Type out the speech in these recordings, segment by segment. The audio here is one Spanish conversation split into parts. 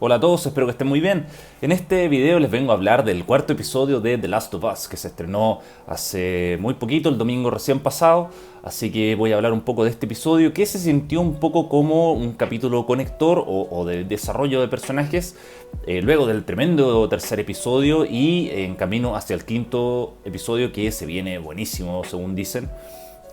Hola a todos, espero que estén muy bien. En este video les vengo a hablar del cuarto episodio de The Last of Us, que se estrenó hace muy poquito, el domingo recién pasado. Así que voy a hablar un poco de este episodio, que se sintió un poco como un capítulo conector o de desarrollo de personajes, luego del tremendo tercer episodio y en camino hacia el quinto episodio, que se viene buenísimo, según dicen.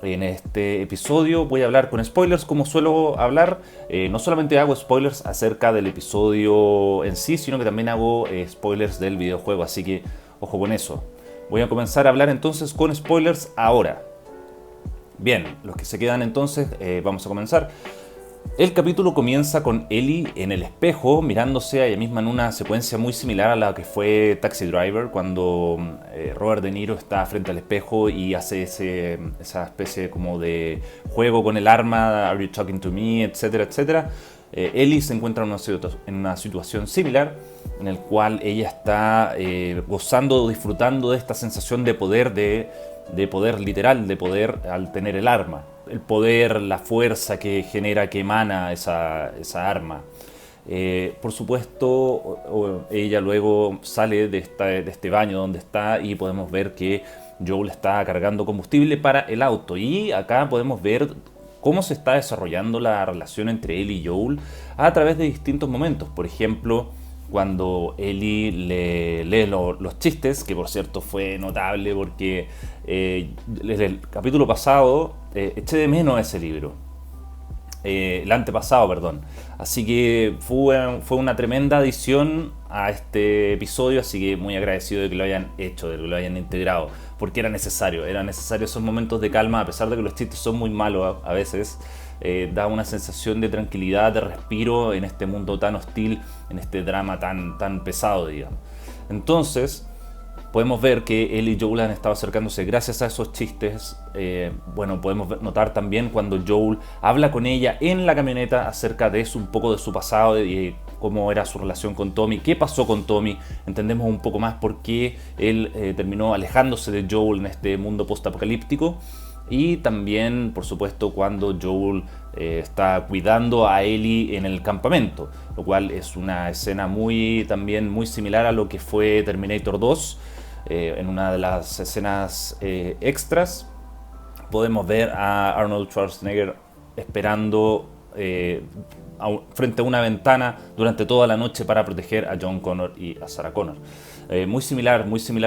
En este episodio voy a hablar con spoilers, como suelo hablar. No solamente hago spoilers acerca del episodio en sí, sino que también hago spoilers del videojuego, así que ojo con eso. Voy a comenzar a hablar entonces con spoilers ahora. Bien, los que se quedan entonces, vamos a comenzar. El capítulo comienza con Ellie en el espejo, mirándose a ella misma en una secuencia muy similar a la que fue Taxi Driver, cuando Robert De Niro está frente al espejo y hace esa especie como de juego con el arma, "Are you talking to me?", etcétera, etcétera. Ellie se encuentra en una situación similar, en el cual ella está gozando o disfrutando de esta sensación de poder, de poder literal, de poder al tener el arma. El poder, la fuerza que genera, que emana esa arma. Por supuesto, ella luego sale de este baño donde está y podemos ver que Joel está cargando combustible para el auto. Y acá podemos ver cómo se está desarrollando la relación entre él y Joel a través de distintos momentos. Por ejemplo, cuando Ellie le lee los chistes, que por cierto fue notable porque desde el capítulo pasado eché de menos ese libro. El antepasado, perdón. Así que fue una tremenda adición a este episodio, así que muy agradecido de que lo hayan hecho, de que lo hayan integrado, porque era necesario esos momentos de calma, a pesar de que los chistes son muy malos a veces. Da una sensación de tranquilidad, de respiro en este mundo tan hostil, en este drama tan pesado, digamos. Entonces, podemos ver que él y Joel han estado acercándose gracias a esos chistes. Podemos notar también cuando Joel habla con ella en la camioneta acerca de eso, un poco de su pasado, de cómo era su relación con Tommy, qué pasó con Tommy. Entendemos un poco más por qué él terminó alejándose de Joel en este mundo post-apocalíptico. Y también, por supuesto, cuando Joel está cuidando a Ellie en el campamento, lo cual es una escena también muy similar a lo que fue Terminator 2. En una de las escenas extras podemos ver a Arnold Schwarzenegger esperando frente a una ventana durante toda la noche para proteger a John Connor y a Sarah Connor. Muy similar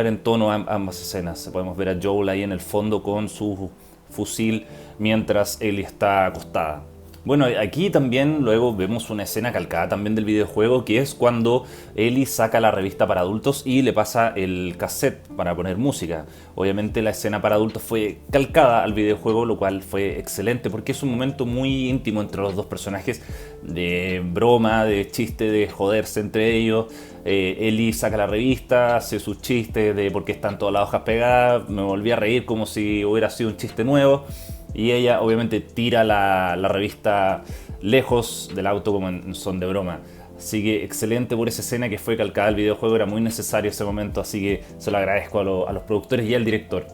en tono a ambas escenas. Podemos ver a Joel ahí en el fondo con su fusil mientras Ellie está acostada. Bueno, aquí también luego vemos una escena calcada también del videojuego, que es cuando Ellie saca la revista para adultos y le pasa el cassette para poner música. Obviamente la escena para adultos fue calcada al videojuego, lo cual fue excelente porque es un momento muy íntimo entre los dos personajes, de broma, de chiste, de joderse entre ellos. Ellie saca la revista, hace sus chistes de por qué están todas las hojas pegadas, me volví a reír como si hubiera sido un chiste nuevo. Y ella obviamente tira la revista lejos del auto como en son de broma. Así que excelente por esa escena que fue calcada al videojuego, era muy necesario ese momento, así que se lo agradezco a los productores y al director.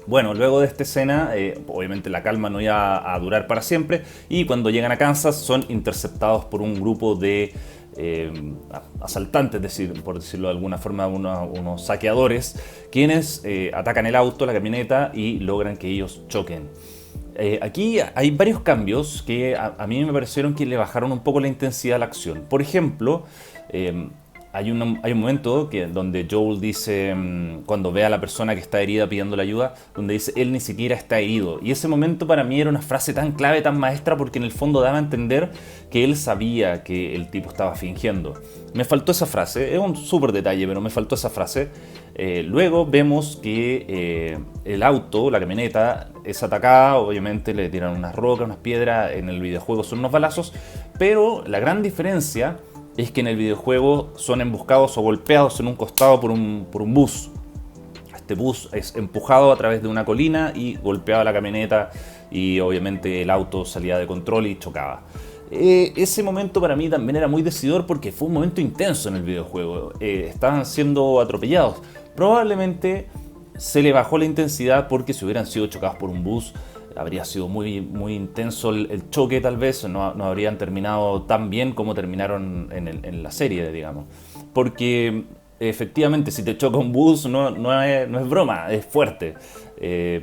Bueno, luego de esta escena, obviamente la calma no iba a durar para siempre, y cuando llegan a Kansas son interceptados por un grupo de asaltantes, por decirlo de alguna forma, unos saqueadores, quienes atacan el auto, la camioneta, y logran que ellos choquen. Aquí hay varios cambios que a mí me parecieron que le bajaron un poco la intensidad a la acción. Por ejemplo, hay un momento donde Joel dice, cuando ve a la persona que está herida pidiendo la ayuda, donde dice, él ni siquiera está herido. Y ese momento para mí era una frase tan clave, tan maestra, porque en el fondo daba a entender que él sabía que el tipo estaba fingiendo. Me faltó esa frase, es un súper detalle, pero me faltó esa frase. Luego vemos que el auto, la camioneta, es atacada, obviamente le tiran unas rocas, unas piedras, en el videojuego son unos balazos, pero la gran diferencia es que en el videojuego son emboscados o golpeados en un costado por un bus. Este bus es empujado a través de una colina y golpeaba la camioneta, y obviamente el auto salía de control y chocaba. Ese momento para mí también era muy decidor porque fue un momento intenso en el videojuego. Estaban siendo atropellados. Probablemente se le bajó la intensidad porque si hubieran sido chocados por un bus, habría sido muy intenso el choque tal vez, no habrían terminado tan bien como terminaron en la serie, digamos. Porque efectivamente si te choca un bus no es broma, es fuerte.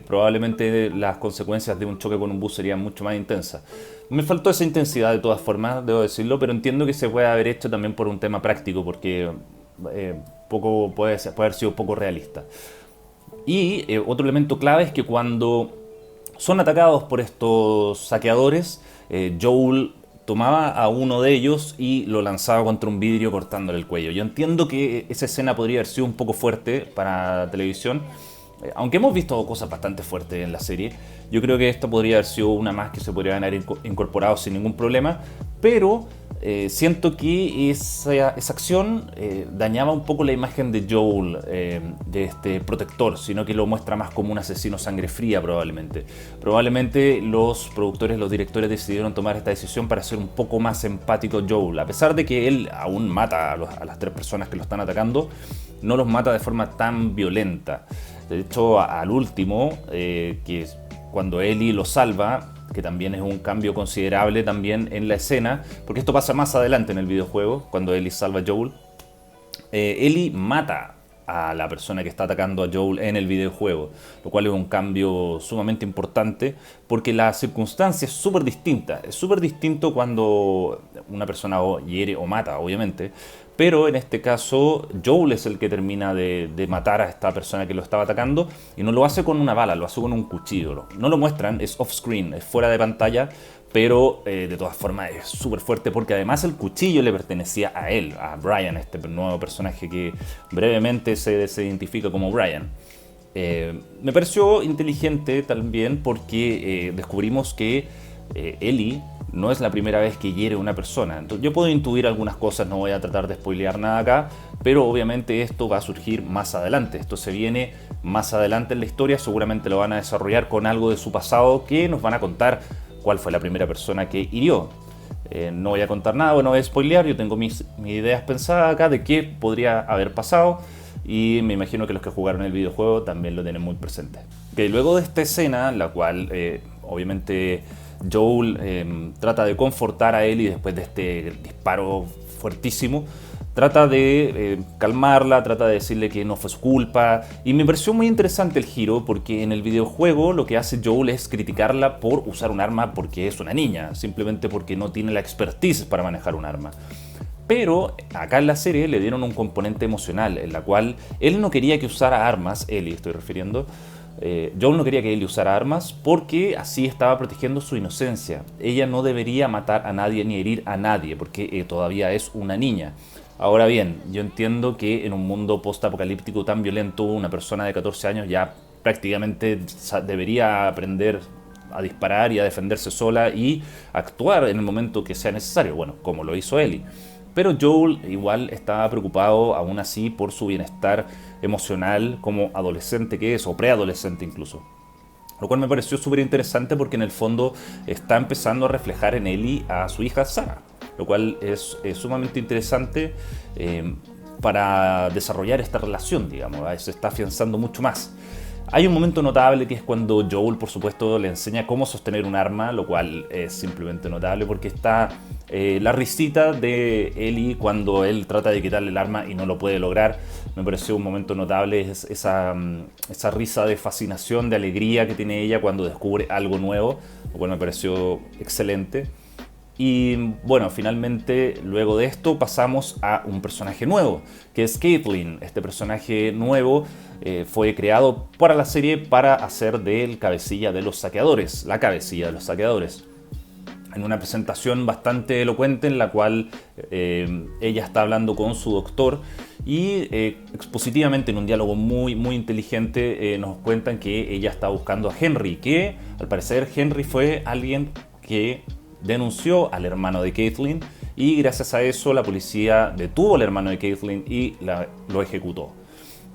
Probablemente las consecuencias de un choque con un bus serían mucho más intensas. Me faltó esa intensidad de todas formas, debo decirlo, pero entiendo que se puede haber hecho también por un tema práctico, porque puede haber sido poco realista. Y otro elemento clave es que cuando son atacados por estos saqueadores, Joel tomaba a uno de ellos y lo lanzaba contra un vidrio cortándole el cuello. Yo entiendo que esa escena podría haber sido un poco fuerte para televisión, aunque hemos visto cosas bastante fuertes en la serie. Yo creo que esta podría haber sido una más que se podría haber incorporado sin ningún problema, pero siento que esa acción dañaba un poco la imagen de Joel, de este protector, sino que lo muestra más como un asesino sangre fría probablemente. Probablemente los productores, los directores decidieron tomar esta decisión para hacer un poco más empático Joel, a pesar de que él aún mata a las tres personas que lo están atacando, no los mata de forma tan violenta. De hecho, al último, que es cuando Ellie lo salva, que también es un cambio considerable también en la escena, porque esto pasa más adelante en el videojuego, cuando Ellie salva a Joel. Ellie mata a la persona que está atacando a Joel en el videojuego, lo cual es un cambio sumamente importante, porque la circunstancia es súper distinta. Es súper distinto cuando una persona hiere o mata, obviamente, pero en este caso Joel es el que termina de matar a esta persona que lo estaba atacando, y no lo hace con una bala, lo hace con un cuchillo. No lo muestran, es off-screen, es fuera de pantalla, pero de todas formas es súper fuerte, porque además el cuchillo le pertenecía a él, a Brian, este nuevo personaje que brevemente se identifica como Brian. Me pareció inteligente también porque descubrimos que Ellie no es la primera vez que hiere a una persona. Entonces, yo puedo intuir algunas cosas, no voy a tratar de spoilear nada acá, pero obviamente esto va a surgir más adelante. Esto se viene más adelante en la historia, seguramente lo van a desarrollar con algo de su pasado que nos van a contar cuál fue la primera persona que hirió. No voy a contar nada, no voy a spoilear, yo tengo mis ideas pensadas acá de qué podría haber pasado, y me imagino que los que jugaron el videojuego también lo tienen muy presente. Okay, luego de esta escena, la cual obviamente Joel trata de confortar a Ellie después de este disparo fuertísimo, trata de calmarla, trata de decirle que no fue su culpa, y me pareció muy interesante el giro, porque en el videojuego lo que hace Joel es criticarla por usar un arma porque es una niña, simplemente porque no tiene la expertise para manejar un arma. Pero acá en la serie le dieron un componente emocional, en la cual él no quería que usara armas, Ellie estoy refiriendo. Joel no quería que Ellie usara armas porque así estaba protegiendo su inocencia. Ella no debería matar a nadie ni herir a nadie porque todavía es una niña. Ahora bien, yo entiendo que en un mundo post-apocalíptico tan violento, una persona de 14 años ya prácticamente debería aprender a disparar y a defenderse sola y actuar en el momento que sea necesario, bueno, como lo hizo Ellie. Pero Joel igual estaba preocupado aún así por su bienestar emocional como adolescente que es, o preadolescente incluso. Lo cual me pareció súper interesante porque en el fondo está empezando a reflejar en Ellie a su hija Sarah. Lo cual es sumamente interesante para desarrollar esta relación, digamos, se está afianzando mucho más. Hay un momento notable que es cuando Joel, por supuesto, le enseña cómo sostener un arma, lo cual es simplemente notable porque está la risita de Ellie cuando él trata de quitarle el arma y no lo puede lograr. Me pareció un momento notable esa risa de fascinación, de alegría que tiene ella cuando descubre algo nuevo, lo cual me pareció excelente. Y bueno, finalmente luego de esto pasamos a un personaje nuevo, que es Caitlin. Este personaje nuevo fue creado para la serie para hacer del cabecilla de los saqueadores, la cabecilla de los saqueadores. En una presentación bastante elocuente en la cual ella está hablando con su doctor y expositivamente en un diálogo muy inteligente nos cuentan que ella está buscando a Henry, que al parecer Henry fue alguien que denunció al hermano de Caitlin y gracias a eso la policía detuvo al hermano de Caitlin y lo ejecutó.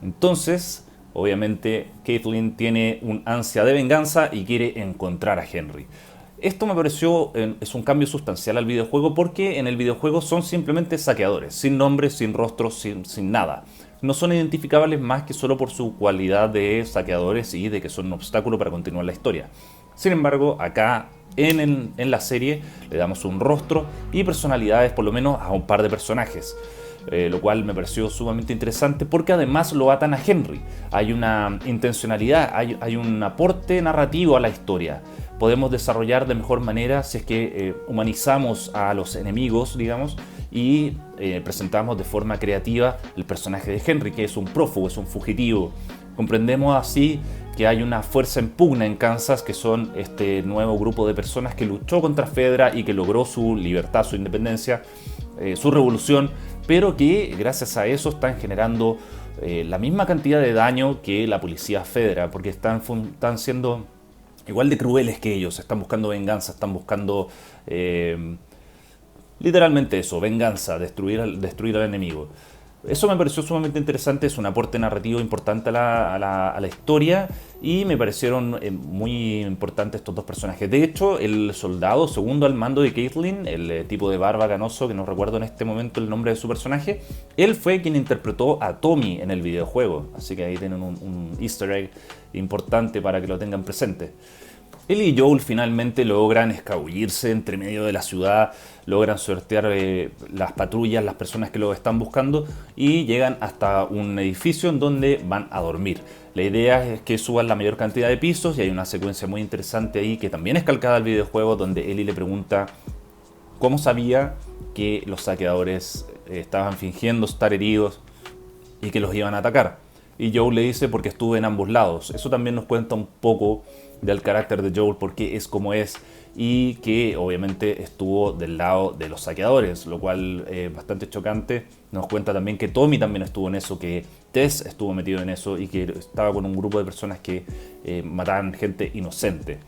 Entonces, obviamente, Caitlin tiene un ansia de venganza y quiere encontrar a Henry. Esto me pareció, es un cambio sustancial al videojuego porque en el videojuego son simplemente saqueadores, sin nombres, sin rostros, sin nada. No son identificables más que solo por su cualidad de saqueadores y de que son un obstáculo para continuar la historia. Sin embargo, acá en la serie le damos un rostro y personalidades por lo menos a un par de personajes. Lo cual me pareció sumamente interesante porque además lo atan a Henry. Hay una intencionalidad, hay un aporte narrativo a la historia. Podemos desarrollar de mejor manera si es que humanizamos a los enemigos, digamos, y presentamos de forma creativa el personaje de Henry, que es un prófugo, es un fugitivo. Comprendemos así que hay una fuerza en pugna en Kansas, que son este nuevo grupo de personas que luchó contra Fedra y que logró su libertad, su independencia, su revolución, pero que gracias a eso están generando la misma cantidad de daño que la policía Fedra, porque están siendo igual de crueles que ellos, están buscando venganza, están buscando literalmente eso, venganza, destruir al enemigo. Eso me pareció sumamente interesante, es un aporte narrativo importante a la historia y me parecieron muy importantes estos dos personajes. De hecho, el soldado segundo al mando de Caitlyn, el tipo de barba canoso, que no recuerdo en este momento el nombre de su personaje, él fue quien interpretó a Tommy en el videojuego. Así que ahí tienen un easter egg importante para que lo tengan presente. Ellie y Joel finalmente logran escabullirse entre medio de la ciudad, logran sortear las patrullas, las personas que lo están buscando y llegan hasta un edificio en donde van a dormir. La idea es que suban la mayor cantidad de pisos y hay una secuencia muy interesante ahí que también es calcada al videojuego, donde Ellie le pregunta cómo sabía que los saqueadores estaban fingiendo estar heridos y que los iban a atacar. Y Joel le dice porque estuve en ambos lados. Eso también nos cuenta un poco del carácter de Joel, porque es como es y que obviamente estuvo del lado de los saqueadores, lo cual es bastante chocante. Nos cuenta también que Tommy también estuvo en eso, que Tess estuvo metido en eso y que estaba con un grupo de personas que mataban gente inocente.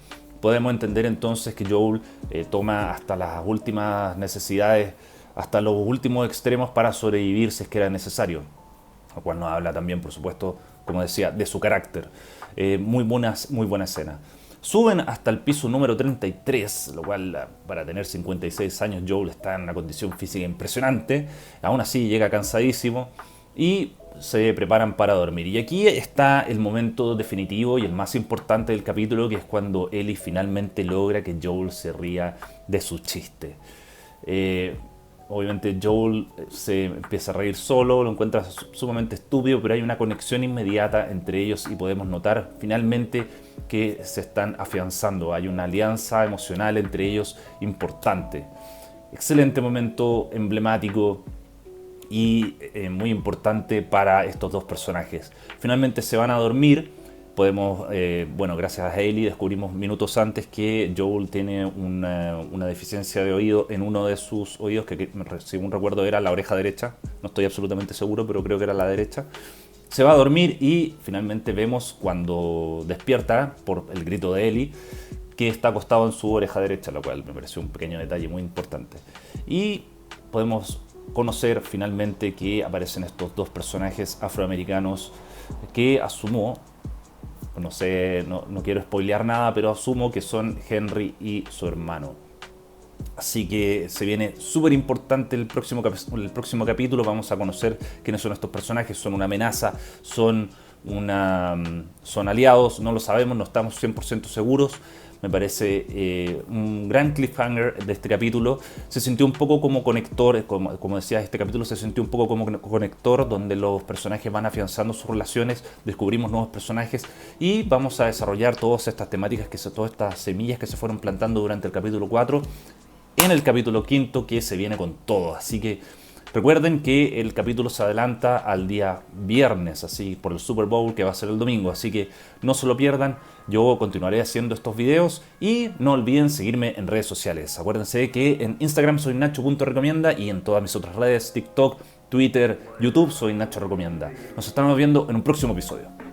Podemos entender entonces que Joel toma hasta las últimas necesidades, hasta los últimos extremos para sobrevivir si es que era necesario. Lo cual nos habla también, por supuesto, como decía, de su carácter. Muy buena escena. Suben hasta el piso número 33, lo cual para tener 56 años Joel está en una condición física impresionante. Aún así llega cansadísimo y se preparan para dormir. Y aquí está el momento definitivo y el más importante del capítulo, que es cuando Ellie finalmente logra que Joel se ría de su chiste. Obviamente Joel se empieza a reír solo, lo encuentra sumamente estúpido, pero hay una conexión inmediata entre ellos y podemos notar finalmente que se están afianzando. Hay una alianza emocional entre ellos importante. Excelente momento, emblemático y muy importante para estos dos personajes. Finalmente se van a dormir. Podemos, gracias a Hayley descubrimos minutos antes que Joel tiene una deficiencia de oído en uno de sus oídos, que según recuerdo era la oreja derecha. No estoy absolutamente seguro, pero creo que era la derecha. Se va a dormir y finalmente vemos cuando despierta por el grito de Ellie que está acostado en su oreja derecha, lo cual me pareció un pequeño detalle muy importante. Y podemos conocer finalmente que aparecen estos dos personajes afroamericanos que asumo, no sé, no quiero spoilear nada, pero asumo que son Henry y su hermano. Así que se viene súper importante el próximo capítulo. Vamos a conocer quiénes son estos personajes. Son una amenaza, son aliados, no lo sabemos, no estamos 100% seguros. Me parece un gran cliffhanger de este capítulo. Se sintió un poco como conector, como decía, este capítulo se sintió un poco como conector, donde los personajes van afianzando sus relaciones, descubrimos nuevos personajes y vamos a desarrollar todas estas temáticas, todas estas semillas que se fueron plantando durante el capítulo 4 en el capítulo 5, que se viene con todo. Así que recuerden que el capítulo se adelanta al día viernes, así por el Super Bowl, que va a ser el domingo, así que no se lo pierdan. Yo continuaré haciendo estos videos y no olviden seguirme en redes sociales. Acuérdense que en Instagram soy Nacho.recomienda y en todas mis otras redes, TikTok, Twitter, YouTube, soy Nacho Recomienda. Nos estamos viendo en un próximo episodio.